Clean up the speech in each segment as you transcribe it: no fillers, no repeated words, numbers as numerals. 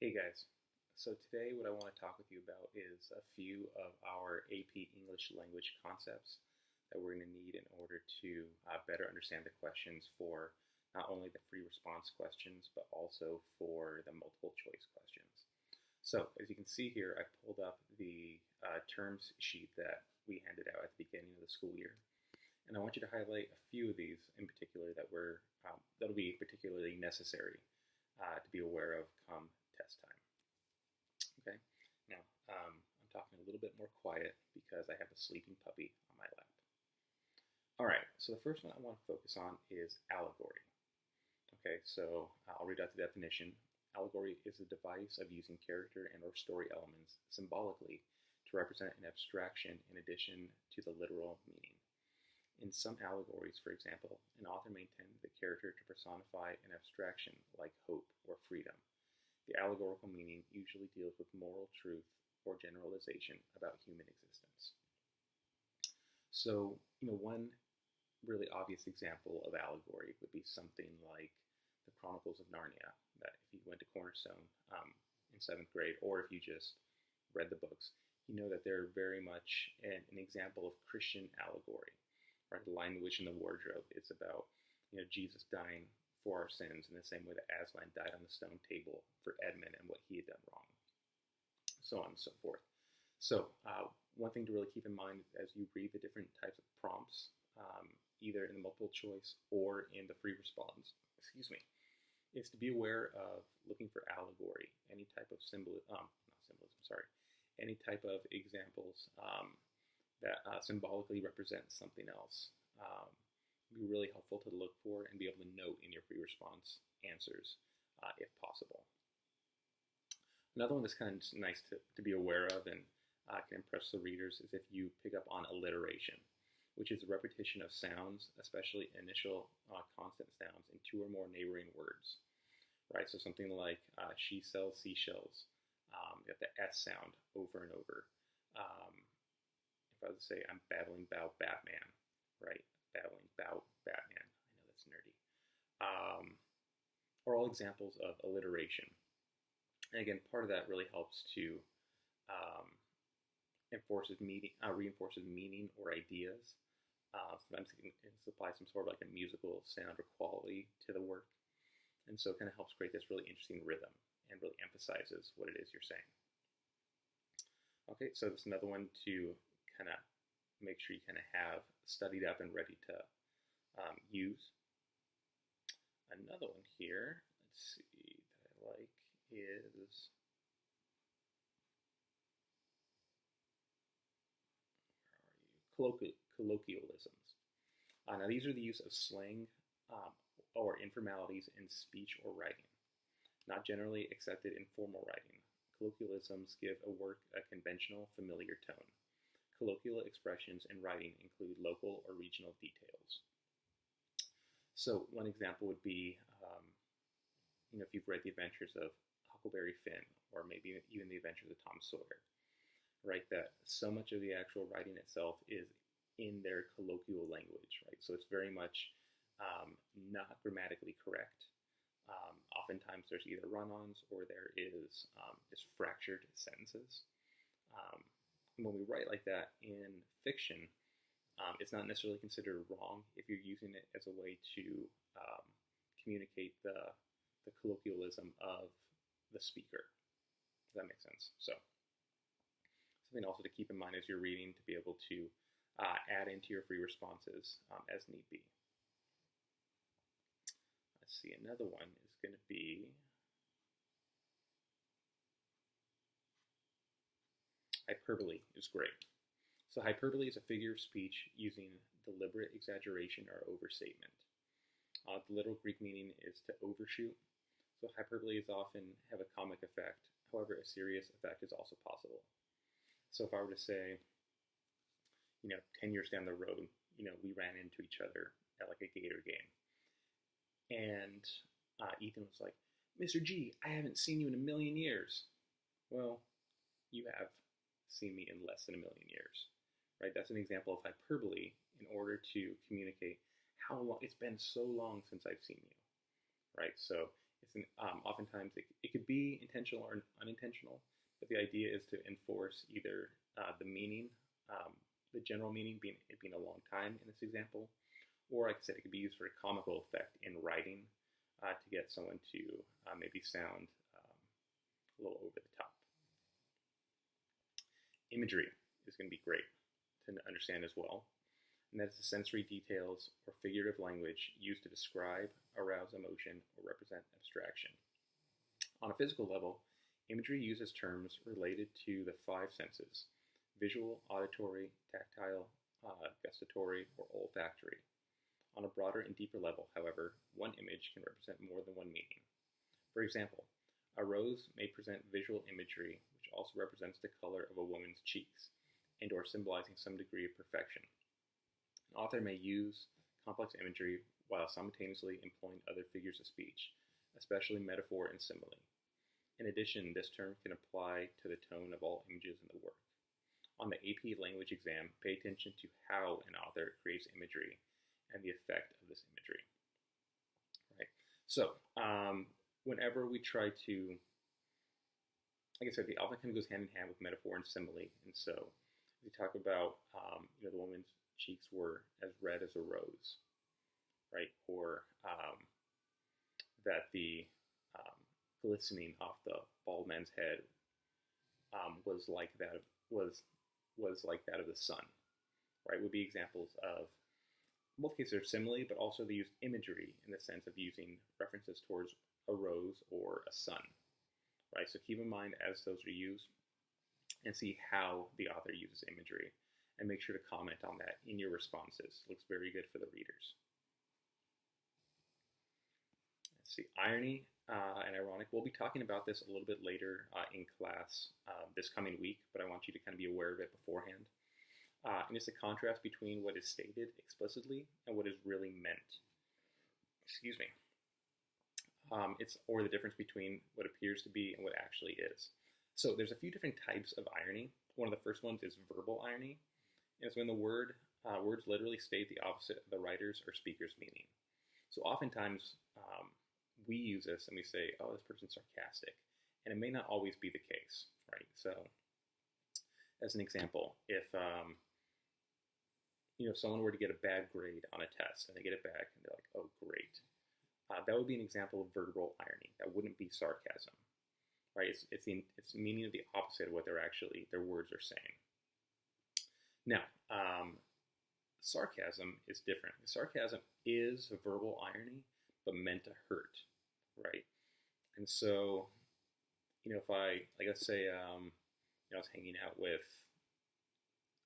Hey guys, so today what I want to talk with you about is a few of our AP English language concepts that we're going to need in order to better understand the questions for not only the free response questions, but also for the multiple choice questions. So as you can see here, I pulled up the terms sheet that we handed out at the beginning of the school year. And I want you to highlight a few of these in particular that'll be particularly necessary to be aware of come test time. Okay, now I'm talking a little bit more quiet because I have a sleeping puppy on my lap. All right, so the first one I want to focus on is allegory. Okay, so I'll read out the definition. Allegory is a device of using character and or story elements symbolically to represent an abstraction in addition to the literal meaning. In some allegories, for example, an author may intend the character to personify an abstraction like hope or freedom. The allegorical meaning usually deals with moral truth or generalization about human existence. So, one really obvious example of allegory would be something like the Chronicles of Narnia, that if you went to Cornerstone in 7th grade, or if you just read the books, you know that they're very much an example of Christian allegory. Right? The Lion, the Witch, and the Wardrobe is about Jesus dying for our sins in the same way that Aslan died on the stone table for Edmund and what he had done wrong, so on and so forth. So one thing to really keep in mind as you read the different types of prompts, either in the multiple choice or in the free response, is to be aware of looking for allegory, any type of any type of examples that symbolically represent something else. Be really helpful to look for and be able to note in your free response answers if possible. Another one that's kind of nice to be aware of and can impress the readers is if you pick up on alliteration, which is the repetition of sounds, especially initial consonant sounds in two or more neighboring words. Right, so something like she sells seashells, you have the S sound over and over. If I was to say I'm babbling about Batman, right? Babbling about Batman. I know that's nerdy. Are all examples of alliteration. And again, part of that really helps to reinforces meaning or ideas. Sometimes it can supply some sort of like a musical sound or quality to the work. And so it kind of helps create this really interesting rhythm and really emphasizes what it is you're saying. Okay, so that's another one to kind of make sure you kind of have studied up and ready to use. Another one here, let's see, that I like is, colloquialisms. Now these are the use of slang or informalities in speech or writing, not generally accepted in formal writing. Colloquialisms give a work a conventional, familiar tone. Colloquial expressions in writing include local or regional details. So one example would be, if you've read The Adventures of Huckleberry Finn, or maybe even The Adventures of Tom Sawyer, right, that so much of the actual writing itself is in their colloquial language, right? So it's very much not grammatically correct. Oftentimes there's either run-ons or there is just fractured sentences. When we write like that in fiction, it's not necessarily considered wrong if you're using it as a way to communicate the colloquialism of the speaker. Does that make sense? So something also to keep in mind as you're reading to be able to add into your free responses as need be. Let's see, another one is going to be hyperbole is great. So hyperbole is a figure of speech using deliberate exaggeration or overstatement. The literal Greek meaning is to overshoot. So hyperbole is often have a comic effect. However, a serious effect is also possible. So if I were to say, 10 years down the road, we ran into each other at like a Gator game. And Ethan was like, Mr. G, I haven't seen you in a million years. Well, you have seen me in less than a million years, right? That's an example of hyperbole in order to communicate how long, it's been so long since I've seen you, right? So it's oftentimes it could be be intentional or unintentional, but the idea is to enforce either the meaning, the general meaning being it being a long time in this example, or like I said, it could be used for a comical effect in writing to get someone to maybe sound a little over the top. Imagery is going to be great to understand as well, and that is the sensory details or figurative language used to describe, arouse emotion, or represent abstraction. On a physical level, imagery uses terms related to the five senses: visual, auditory, tactile, gustatory, or olfactory. On a broader and deeper level, however, one image can represent more than one meaning. For example, a rose may present visual imagery which also represents the color of a woman's cheeks and or symbolizing some degree of perfection. An author may use complex imagery while simultaneously employing other figures of speech, especially metaphor and simile. In addition, this term can apply to the tone of all images in the work. On the AP language exam, pay attention to how an author creates imagery and the effect of this imagery. Right. So, whenever we try to, like I said, the often kind of goes hand in hand with metaphor and simile. And so, we talk about, the woman's cheeks were as red as a rose, right? Or that the glistening off the bald man's head was like that of the sun, right? Would be examples of, in both cases are simile, but also they use imagery in the sense of using references towards a rose or a sun, right? So keep in mind as those are used and see how the author uses imagery, and make sure to comment on that in your responses. It looks very good for the readers. Let's see, irony and ironic. We'll be talking about this a little bit later in class this coming week, but I want you to kind of be aware of it beforehand. And it's a contrast between what is stated explicitly and what is really meant. Excuse me. Or the difference between what appears to be and what actually is. So there's a few different types of irony. One of the first ones is verbal irony. And it's when the words literally state the opposite of the writer's or speaker's meaning. So oftentimes we use this and we say, oh, this person's sarcastic. And it may not always be the case, right? So as an example, if someone were to get a bad grade on a test and they get it back and they're like, oh, great. That would be an example of verbal irony. That wouldn't be sarcasm, right? It's meaning of the opposite of what their words are saying. Now, sarcasm is different. Sarcasm is verbal irony, but meant to hurt, right? And so, if let's say, I was hanging out with,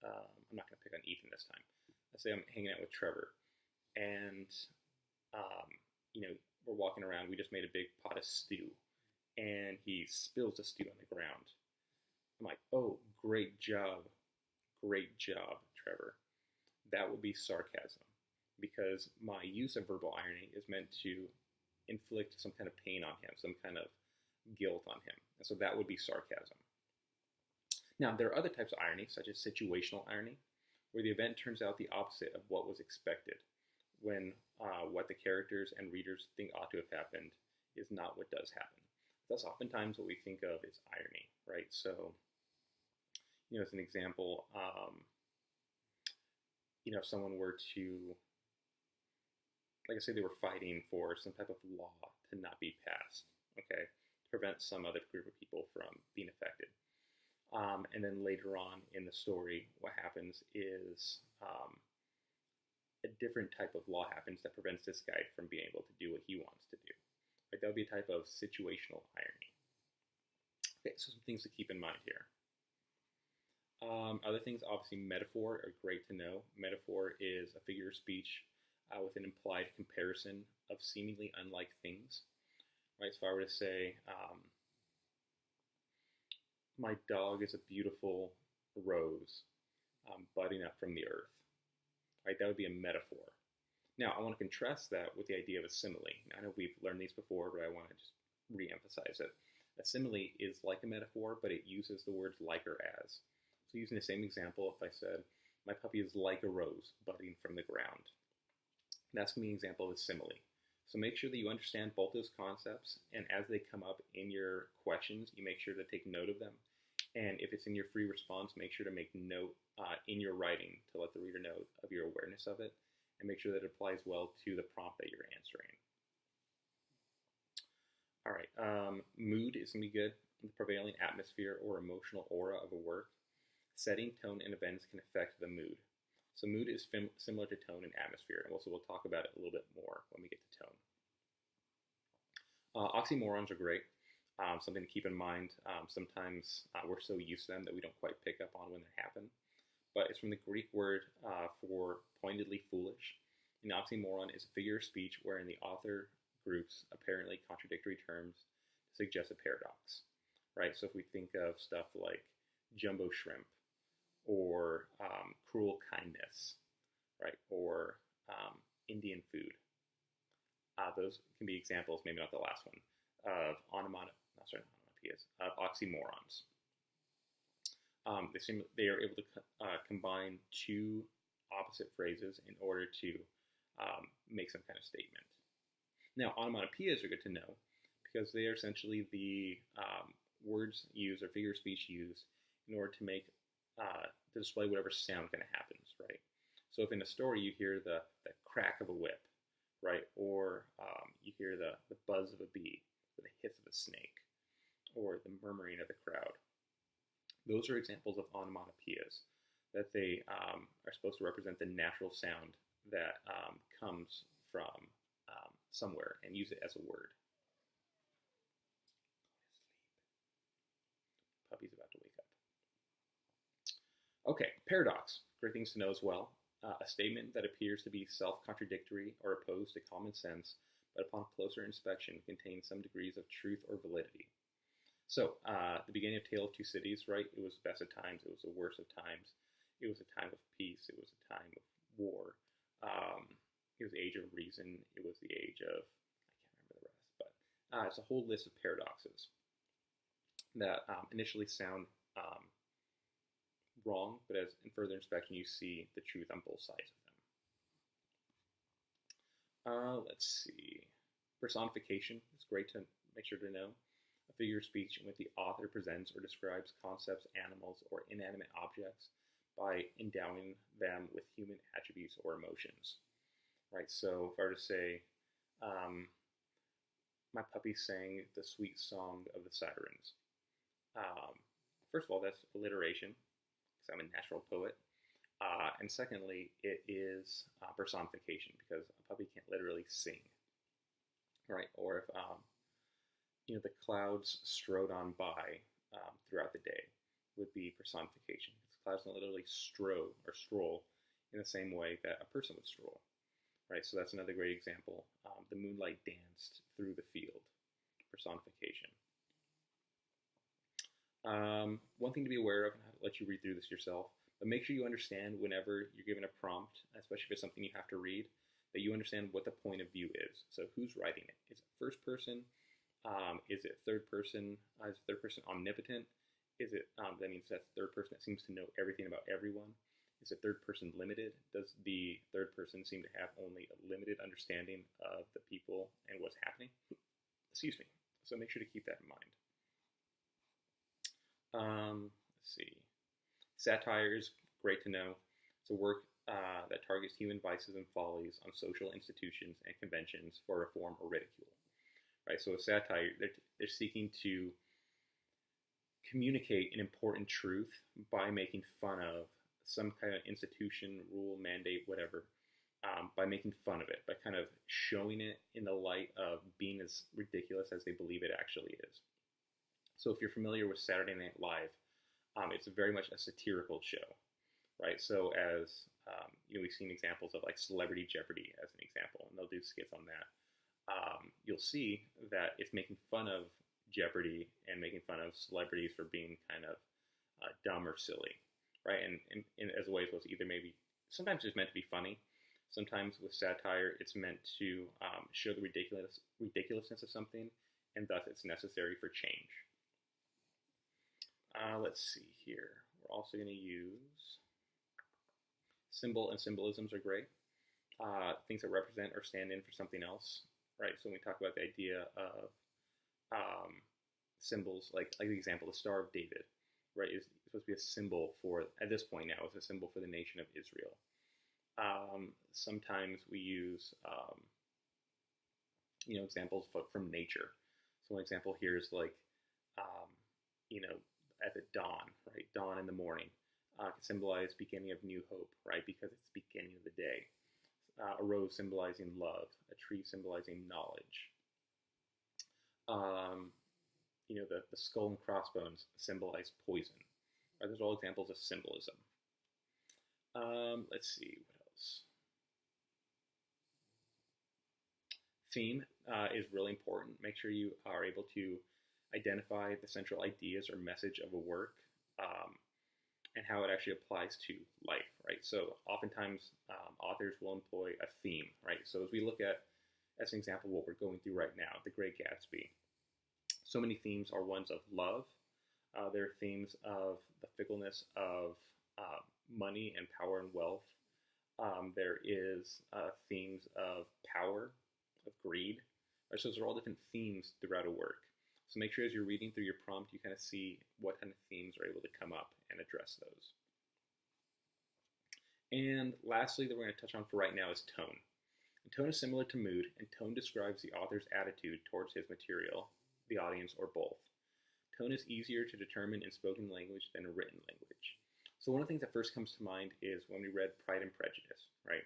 I'm not going to pick on Ethan this time. Let's say I'm hanging out with Trevor, and, we're walking around. We just made a big pot of stew, and he spills the stew on the ground. I'm like, oh, great job, Trevor. That would be sarcasm, because my use of verbal irony is meant to inflict some kind of pain on him, some kind of guilt on him. And so that would be sarcasm. Now, there are other types of irony, such as situational irony, where the event turns out the opposite of what was expected, when what the characters and readers think ought to have happened is not what does happen. That's oftentimes what we think of as irony, right? So, as an example, if someone were to, like I say, they were fighting for some type of law to not be passed, okay, to prevent some other group of people from being affected. And then later on in the story, what happens is a different type of law happens that prevents this guy from being able to do what he wants to do. Right? That would be a type of situational irony. Okay, so some things to keep in mind here. Other things, obviously, metaphor are great to know. Metaphor is a figure of speech with an implied comparison of seemingly unlike things. Right? So if I were to say, my dog is a beautiful rose budding up from the earth. Right? That would be a metaphor. Now, I want to contrast that with the idea of a simile. Now, I know we've learned these before, but I want to just re-emphasize it. A simile is like a metaphor, but it uses the words like or as. So using the same example, if I said, my puppy is like a rose budding from the ground, that's going to be an example of a simile. So make sure that you understand both those concepts, and as they come up in your questions, you make sure to take note of them. And if it's in your free response, make sure to make note in your writing to let the reader know of your awareness of it, and make sure that it applies well to the prompt that you're answering. All right, mood is going to be good. The prevailing atmosphere or emotional aura of a work. Setting, tone, and events can affect the mood. So mood is similar to tone and atmosphere, and we'll talk about it a little bit more when we get to tone. Oxymorons are great. Something to keep in mind. Sometimes we're so used to them that we don't quite pick up on when they happen. But it's from the Greek word for pointedly foolish. An oxymoron is a figure of speech wherein the author groups apparently contradictory terms to suggest a paradox, right? So if we think of stuff like jumbo shrimp, or cruel kindness, right, or Indian food, those can be examples, maybe not the last one, of onomatopoeias, of oxymorons. They are able to combine two opposite phrases in order to make some kind of statement. Now, onomatopoeias are good to know because they are essentially the words used or figure of speech used in order to make to display whatever sound kind of happens, right? So if in a story you hear the crack of a whip, right, or you hear the buzz of a bee, or the hiss of a snake, or the murmuring of the crowd, those are examples of onomatopoeias that they are supposed to represent the natural sound that comes from somewhere and use it as a word. Puppy's about to wake up. Okay, paradox. Great things to know as well. A statement that appears to be self-contradictory or opposed to common sense, but upon closer inspection contains some degrees of truth or validity. So, the beginning of Tale of Two Cities, right? It was the best of times, it was the worst of times. It was a time of peace, it was a time of war. It was the age of reason, it was the age of, I can't remember the rest, but it's a whole list of paradoxes that initially sound wrong, but as in further inspection you see the truth on both sides of them. Let's see. Personification is great to make sure to know. A figure of speech in which the author presents or describes concepts, animals, or inanimate objects by endowing them with human attributes or emotions. Right, so if I were to say, my puppy sang the sweet song of the sirens. First of all, that's alliteration, because I'm a natural poet. And secondly, it is personification, because a puppy can't literally sing. Right, or if the clouds strode on by throughout the day would be personification. Because clouds don't literally stroll in the same way that a person would stroll. Right, so that's another great example. The moonlight danced through the field. Personification. One thing to be aware of, and I'll let you read through this yourself, but make sure you understand whenever you're given a prompt, especially if it's something you have to read, that you understand what the point of view is. So who's writing it? Is it first person? Is it third person? Is third person omnipotent? Is it, that means that's third person that seems to know everything about everyone? Is it third person limited? Does the third person seem to have only a limited understanding of the people and what's happening? Excuse me. So make sure to keep that in mind. Let's see. Satire is great to know. It's a work that targets human vices and follies on social institutions and conventions for reform or ridicule. Right. So a satire, they're seeking to communicate an important truth by making fun of some kind of institution, rule, mandate, whatever, by making fun of it, by kind of showing it in the light of being as ridiculous as they believe it actually is. So if you're familiar with Saturday Night Live, it's very much a satirical show, right? So as we've seen examples of like Celebrity Jeopardy as an example, and they'll do skits on that. You'll see that it's making fun of Jeopardy and making fun of celebrities for being kind of dumb or silly, right? And as a way, it's either maybe sometimes it's meant to be funny. Sometimes with satire, it's meant to show the ridiculousness of something, and thus it's necessary for change. Let's see here. We're also going to use symbol and symbolisms are great. Things that represent or stand in for something else. right? So when we talk about the idea of symbols, like the example, the Star of David, right, is supposed to be a symbol for, at this point now, it's a symbol for the nation of Israel. Sometimes we use, examples from nature. So one example here is like, at the dawn, right? Dawn in the morning can symbolize beginning of new hope, right? Because it's the beginning of the day. A rose symbolizing love, a tree symbolizing knowledge. The skull and crossbones symbolize poison. Right? Those are all examples of symbolism. Let's see, what else? Theme is really important. Make sure you are able to identify the central ideas or message of a work and how it actually applies to life, right? So oftentimes authors will employ a theme, right? So as we look at, as an example, what we're going through right now, The Great Gatsby, so many themes are ones of love. There are themes of the fickleness of money and power and wealth. There is themes of power, of greed. Right? So those are all different themes throughout a work. So make sure as you're reading through your prompt, you kind of see what kind of themes are able to come up and address those. And lastly, that we're going to touch on for right now is tone. And tone is similar to mood, and tone describes the author's attitude towards his material, the audience, or both. Tone is easier to determine in spoken language than in written language. So one of the things that first comes to mind is when we read Pride and Prejudice, right?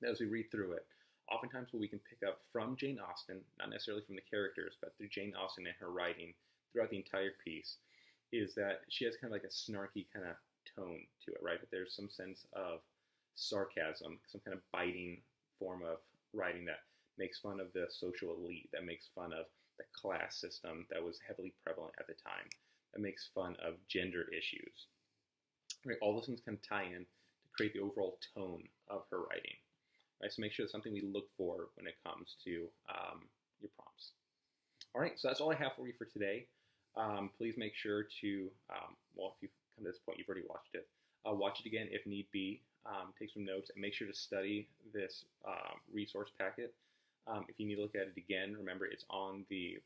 As we read through it, oftentimes what we can pick up from Jane Austen, not necessarily from the characters, but through Jane Austen and her writing throughout the entire piece, is that she has kind of like a snarky kind of tone to it, right? That there's some sense of sarcasm, some kind of biting form of writing that makes fun of the social elite, that makes fun of the class system that was heavily prevalent at the time, that makes fun of gender issues. Right? All those things kind of tie in to create the overall tone of her writing. Right? So make sure it's something we look for when it comes to your prompts. All right, so that's all I have for you for today. Please make sure to, if you've come to this point, you've already watched it. Watch it again if need be. Take some notes and make sure to study this resource packet. If you need to look at it again, remember it's on the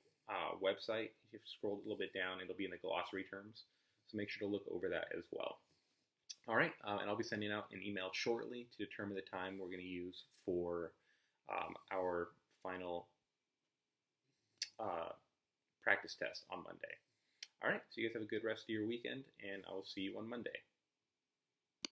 website. If you scroll a little bit down, it'll be in the glossary terms. So make sure to look over that as well. All right, and I'll be sending out an email shortly to determine the time we're going to use for our final practice test on Monday. All right, so you guys have a good rest of your weekend, and I will see you on Monday.